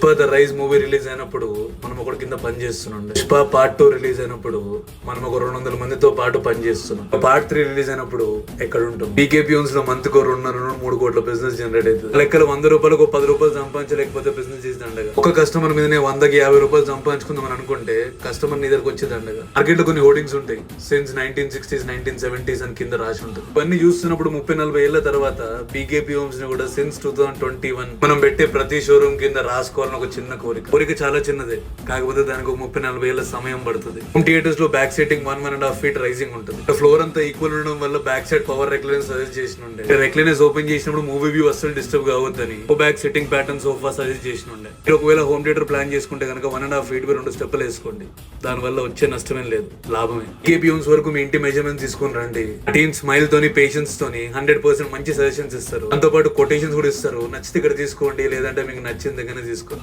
Pushpa the rise movie release అయినప్పుడు మనం ఒకటి కింద పని చేస్తున్నాం. పుష్ప పార్ట్ 2 రిలీజ్ అయినప్పుడు మనం ఒక 200 మందితో పాటు పని చేస్తున్నాం. పార్ట్ 3 రిలీజ్ అయినప్పుడు ఎక్కడ ఉంటాం? పీకేపీ లో మంత్ కో 2.5-3 కోట్ల బిజినెస్ జనరేట్ అవుతుంది. లెక్కలు 100 రూపాయలకు 10 రూపాయలు సంపాదించలేకపోతే బిజినెస్ చేసి దండగా. ఒక కస్టమర్ మీదనే 100కి 50 రూపాయలు సంపాదించుకుందాం అని అనుకుంటే కస్టమర్ నీ దగ్గరకు వచ్చి దండగా. మార్కెట్ లో కొన్ని హోర్డింగ్స్ ఉంటాయి, సిన్స్ 1960s 1970s అని కింద రాసి ఉంటుంది. ఇవన్నీ చూస్తున్నప్పుడు 30-40 ఏళ్ల తర్వాత పీకేపీ హోమ్స్ ని కూడా సిన్స్ 2021 మనం పెట్టే ప్రతి షోరూమ్ కింద రాసుకోవాలని ఒక చిన్న కోరిక చాలా చిన్నదే, కాకపోతే దానికి ఒక 30-40 ఏళ్ల సమయం పడుతుంది. హోమ్ థియేటర్స్ లో బ్యాక్ సెట్టింగ్ 1.5 feet రైజింగ్ ఉంటుంది. ఫ్లోర్ అంతా ఈక్వల్ ఉండడం వల్ల back side power recliners suggest చేసి ఉండే. రెక్లైనెస్ ఓపెన్ చేసినప్పుడు మూవీ వ్యూ అస్సలు డిస్టర్బ్ కావద్దని back setting pattern sofa suggest చేసి ఉండే. మీరు ఒకవేళ హోమ్ థియేటర్ ప్లాన్ చేసుకుంటే కనుక 1.5 feet 2 స్టెప్పులు వేసుకోండి. దాని వల్ల వచ్చే నష్టమేం లేదు, లాభమే. కేపీ హోమ్స్ వరకు మీ ఇంటి మెజర్మెంట్ తీసుకుని రండి. టీమ్ స్మైల్ తోని పేషెన్స్ తోని 100% మంచి సజెషన్స్ ఇస్తారు. దాంతో పాటు కొటేషన్స్ కూడా ఇస్తారు. నచ్చితే ఇక్కడ తీసుకోండి, లేదంటే మీకు నచ్చిన దగ్గర తీసుకోండి.